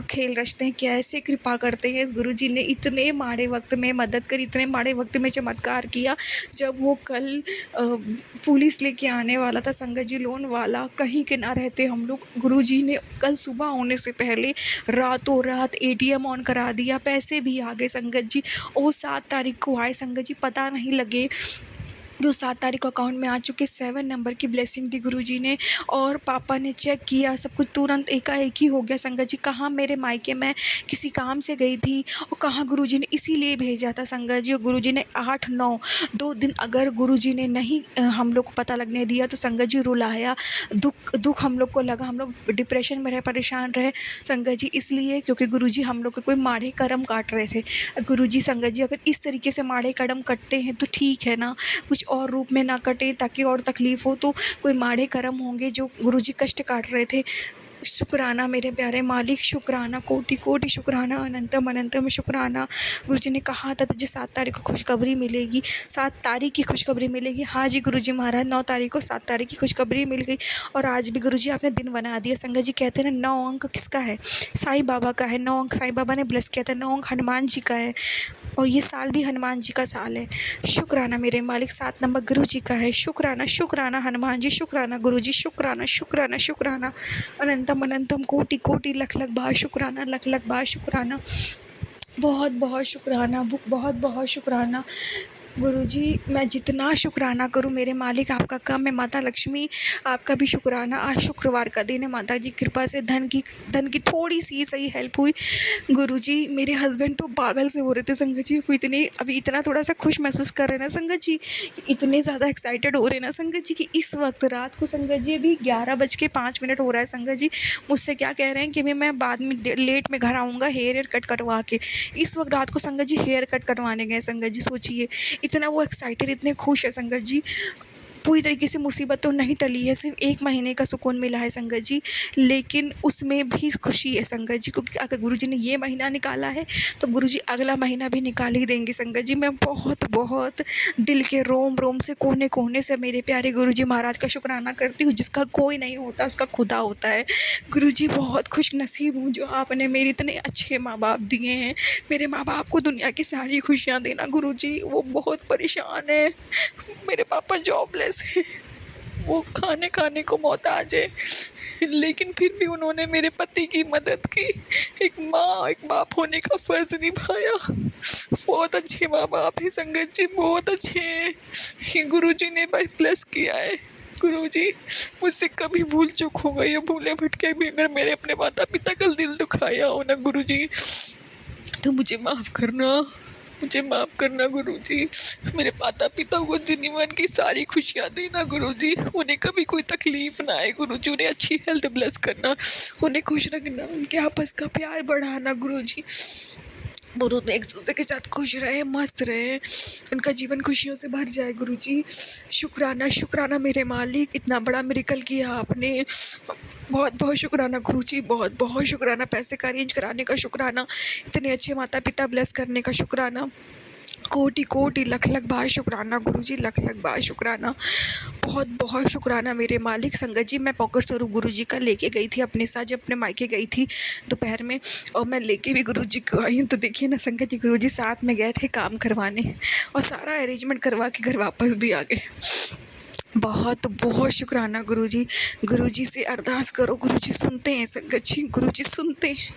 खेल रचते हैं, कैसे कृपा करते हैं। इस गुरुजी ने इतने माड़े वक्त में मदद करी, इतने माड़े वक्त में चमत्कार किया। जब वो कल पुलिस लेके आने वाला था संगत जी, लोन वाला कहीं के ना रहते हम लोग, गुरुजी ने कल सुबह होने से पहले रातों रात एटीएम ऑन करा दिया, पैसे भी आ गए संगत जी। और 7 तारीख को आए संगत जी, पता नहीं लगे जो 7 तारीख को अकाउंट में आ चुके। 7 नंबर की ब्लेसिंग दी गुरुजी ने, और पापा ने चेक किया, सब कुछ तुरंत एकाएक ही हो गया संगत जी। कहाँ मेरे मायके में किसी काम से गई थी और कहाँ गुरुजी ने इसीलिए भेजा था संगत जी। और गुरुजी ने 8-9 2 दिन अगर गुरुजी ने नहीं हम लोग को पता लगने दिया तो संगत जी रुलाया, दुख हम लोग को लगा, हम लोग डिप्रेशन में रहे, परेशान रहे संगत जी, इसलिए क्योंकि गुरुजी हम लोग के कोई माड़े कर्म काट रहे थे। गुरुजी संगत जी अगर इस तरीके से माड़े कर्म कटते हैं तो ठीक है ना, कुछ और रूप में ना कटे ताकि और तकलीफ हो। तो कोई माड़े कर्म होंगे जो गुरुजी कष्ट काट रहे थे। शुक्राना मेरे प्यारे मालिक, शुक्राना, कोटि कोटि शुक्राना, अनंतम अनंतम शुक्राना। गुरुजी ने कहा था तुझे 7 तारीख को खुशखबरी मिलेगी, 7 तारीख की खुशखबरी मिलेगी। हाँ जी गुरुजी महाराज, 9 तारीख को 7 तारीख की खुशखबरी मिल गई। और आज भी गुरुजी आपने दिन बना दिया। संगत जी कहते हैं ना 9 अंक किसका है, साईं बाबा का है। 9 अंक साईं बाबा ने ब्लेस किया था, 9 अंक हनुमान जी का है, और ये साल भी हनुमान जी का साल है। शुक्राना मेरे मालिक, 7 नंबर गुरुजी का है। शुक्राना शुक्राना हनुमान जी, शुक्राना गुरुजी, शुक्राना शुक्राना शुक्राना, अनंतम अनंतम कोटि कोटि लख लख बार शुक्राना, लख लख बार शुक्राना, बहुत बहुत शुक्राना, बहुत बहुत शुक्राना। गुरुजी मैं जितना शुक्राना करूं मेरे मालिक आपका कम है। माता लक्ष्मी आपका भी शुक्राना। आज शुक्रवार का दिन है, माता जी कृपा से धन की थोड़ी सी सही हेल्प हुई। गुरुजी मेरे हस्बैंड तो पागल से हो रहे थे संगत जी, वो इतने अभी इतना थोड़ा सा खुश महसूस कर रहे हैं ना संगत जी, इतने ज़्यादा एक्साइटेड हो रहे हैं ना संगत जी कि इस वक्त रात को संगत जी अभी 11:05 हो रहा है संगत जी, मुझसे क्या कह रहे हैं कि मैं बाद में लेट में घर आऊँगा हेयर कट करवा के। इस वक्त रात को संगत जी हेयर कट करवाने गए संगत जी, सोचिए इतना वो एक्साइटेड, इतने खुश है संगत जी। पूरी तरीके से मुसीबत तो नहीं टली है, सिर्फ 1 महीने का सुकून मिला है संगत जी, लेकिन उसमें भी खुशी है संगत जी, क्योंकि अगर गुरुजी ने ये महीना निकाला है तो गुरुजी अगला महीना भी निकाल ही देंगे संगत जी। मैं बहुत बहुत दिल के रोम रोम से, कोने कोने से मेरे प्यारे गुरुजी महाराज का शुक्राना करती हूँ। जिसका कोई नहीं होता उसका खुदा होता है। गुरुजी बहुत खुश नसीब हूँ जो आपने मेरे इतने अच्छे माँ बाप दिए हैं। मेरे माँ बाप को दुनिया की सारी खुशियाँ देना गुरुजी, वो बहुत परेशान है। मेरे पापा जॉबलेस हैं, वो खाने को मोहताज है, लेकिन फिर भी उन्होंने मेरे पति की मदद की। एक माँ एक बाप होने का फ़र्ज़ निभाया। बहुत अच्छे माँ बाप हैं संगत जी, बहुत अच्छे हैं। गुरुजी ने बस ब्लेस किया है। गुरुजी मुझसे कभी भूल चूक हो गई, भूले भटके भी अगर मेरे अपने माता पिता का दिल दुखाया हो ना गुरुजी, तो मुझे माफ़ करना, मुझे माफ़ करना गुरुजी। मेरे माता पिता को जीवन की सारी खुशियाँ देना गुरुजी, उन्हें कभी कोई तकलीफ़ ना आए गुरुजी, उन्हें अच्छी हेल्थ ब्लेस करना, उन्हें खुश रखना, उनके आपस का प्यार बढ़ाना गुरुजी। वो दोनों एक दूसरे के साथ खुश रहे, मस्त रहे, उनका जीवन खुशियों से भर जाए गुरुजी। शुक्राना शुक्राना मेरे मालिक, इतना बड़ा मिरेकल किया आपने, बहुत बहुत शुक्राना गुरुजी, बहुत बहुत शुक्राना। पैसे का अरेंज कराने का शुक्राना, इतने अच्छे माता पिता ब्लेस करने का शुक्राना, कोटि कोटि लख लख बार शुक्राना गुरुजी, लख लख बार शुक्राना, बहुत बहुत शुक्राना मेरे मालिक। संगत जी मैं पॉकेट स्वरूप गुरुजी का लेके गई थी अपने साथ, जब अपने मायके गई थी दोपहर में, और मैं लेके भी गुरुजी को आई हूँ। तो देखिए ना संगत जी, गुरुजी साथ में गए थे काम करवाने और सारा अरेंजमेंट करवा के घर वापस भी आ गए। बहुत बहुत शुक्राना गुरुजी। गुरुजी से अरदास करो, गुरुजी सुनते हैं संगत जी, गुरुजी सुनते हैं।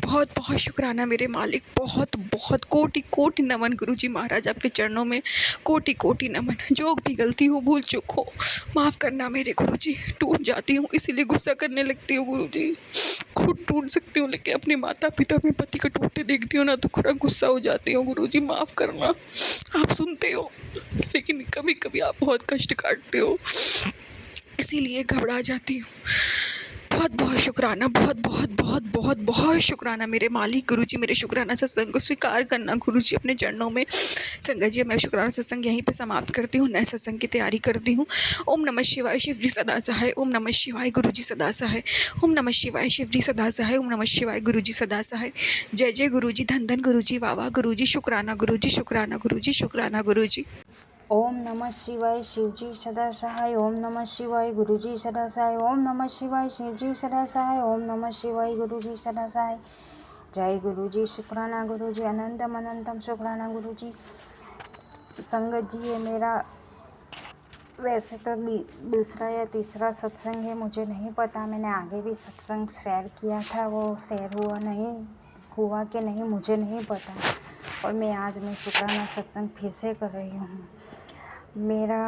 बहुत बहुत शुक्राना मेरे मालिक, बहुत बहुत कोटि कोटि नमन गुरुजी महाराज, आपके चरणों में कोटि कोटि नमन। जो भी गलती हो, भूल चूक हो, माफ़ करना मेरे गुरुजी। टूट जाती हूँ इसीलिए गुस्सा करने लगती हूँ गुरुजी, खुद टूट सकती हूँ लेकिन अपने माता पिता अपने पति को टूटते देखती हूँ ना तो थोड़ा गुस्सा हो जाती हूँ गुरुजी, माफ़ करना। आप सुनते हो लेकिन कभी कभी आप बहुत कष्ट काटते हो। इसीलिए घबरा जाती हूँ। बहुत बहुत शुक्राना, बहुत बहुत बहुत बहुत बहुत शुक्राना मेरे मालिक गुरुजी, मेरे शुक्राना सत्संग को स्वीकार करना गुरुजी अपने चरणों में। संगत जी, मैं शुक्राना सत्संग यहीं पे समाप्त करती हूँ, नए सत्संग की तैयारी करती हूँ। ओम नमः शिवाय, शिव जी सदा सहाय। ओम नमः शिवाय, गुरु जी सदा सहाय। ओम नमः शिवाय, शिव जी सदा सहाय। ओम नमः शिवाय, गुरु जी सदा सहाय। जय जय गुरु जी, धन धन गुरु जी, वाह वाह गुरु जी, शुक्राना गुरु जी, शुक्राना गुरु जी, शुक्राना गुरु जी। ओम नमः शिवाय, शिवजी सदा सहाय। ओम नमः शिवाय, गुरुजी सदा सहाय। ओम नमः शिवाय, शिवजी सदा सहाय। ओम नमः शिवाय, गुरुजी सदा सहाय। जय गुरुजी, शुक्राना गुरुजी, अनंतम अनंतम शुक्राना गुरुजी। संगत जी, ये मेरा वैसे तो दूसरा या तीसरा सत्संग है, मुझे नहीं पता। मैंने आगे भी सत्संग शेयर किया था, वो शेयर हुआ कि नहीं मुझे नहीं पता। और मैं शुक्राना सत्संग फिर से कर रही हूँ। मेरा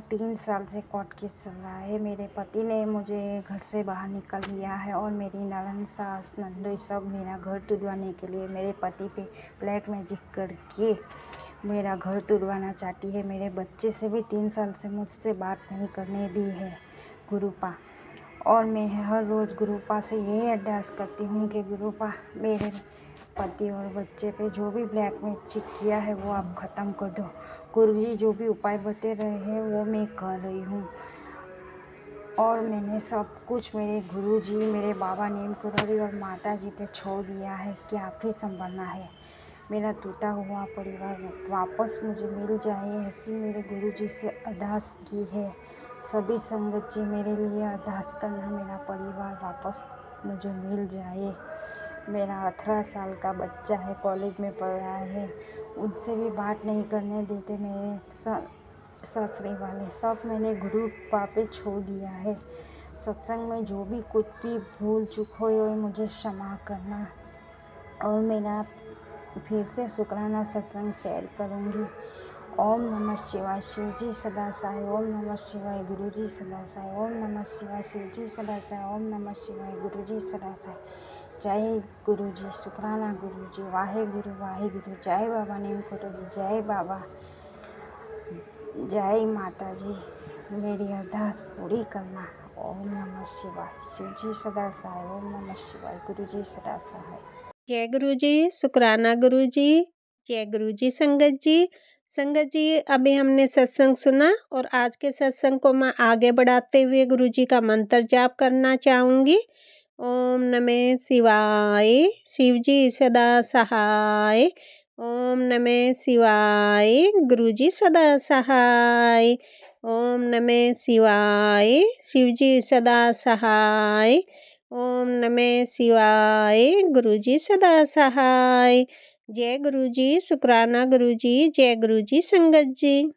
3 साल से कोर्ट केस चल रहा है। मेरे पति ने मुझे घर से बाहर निकाल दिया है और मेरी ननद, सास, नंदोई सब मेरा घर तुड़वाने के लिए मेरे पति पे ब्लैक मैजिक करके मेरा घर तुड़वाना चाहती है। मेरे बच्चे से भी 3 साल से मुझसे बात नहीं करने दी है गुरुपा। और मैं हर रोज़ गुरुपा से यही अरदास करती हूँ कि गुरुपा मेरे पति और बच्चे पे जो भी ब्लैक मैजिक किया है वो आप ख़त्म कर दो। गुरुजी जो भी उपाय बता रहे हैं वो मैं कर रही हूँ। और मैंने सब कुछ मेरे गुरुजी, मेरे बाबा नीम कुररी और माता जी पे छोड़ दिया है कि आप ही संभालना है। मेरा टूटा हुआ परिवार वापस मुझे मिल जाए, ऐसी मेरे गुरुजी से अरदास की है। सभी संगत जी मेरे लिए अरदास करना, मेरा परिवार वापस मुझे मिल जाए। मेरा 18 साल का बच्चा है, कॉलेज में पढ़ रहा है, उनसे भी बात नहीं करने देते मेरे ससुराल वाले। सब मैंने गुरु पे छोड़ दिया है। सत्संग में जो भी कुछ भी भूल चूक हो मुझे क्षमा करना। और मेरा फिर से शुक्राना सत्संग शेयर करूँगी। ओम नमः शिवाय, शिवजी सदा सहाय। ओम नमः शिवाय, गुरुजी सदा सहाय। ओम नमः शिवाय, शिवजी सदा सहाय। ओम नमः शिवाय, गुरुजी सदा सहाय। जय गुरुजी, शुक्राना गुरुजी, वाहे गुरु। जय बाबा नीम कुररी, जय बाबा, जय माता जी, मेरी अरदास पूरी करना। ओम नमः शिवाय, शिवजी सदा सहाय। ओम नमः शिवाय, गुरुजी सदा सहाय। जय गुरु जी, शुक्राना गुरु जी। जय गुरु जी संगत जी। संगत जी, अभी हमने सत्संग सुना और आज के सत्संग को मैं आगे बढ़ाते हुए गुरु जी का मंत्र जाप करना चाहूँगी। ओम नमः शिवाय, शिव जी सदा सहाय। ओम नमः शिवाय, गुरु जी सदा सहाय। ओम नमः शिवाय, शिव जी सदा सहाय। ओम नमः शिवाय, गुरु जी सदा सहाय। जय गुरु जी, शुक्राना गुरु जी। जय गुरु जी संगत जी।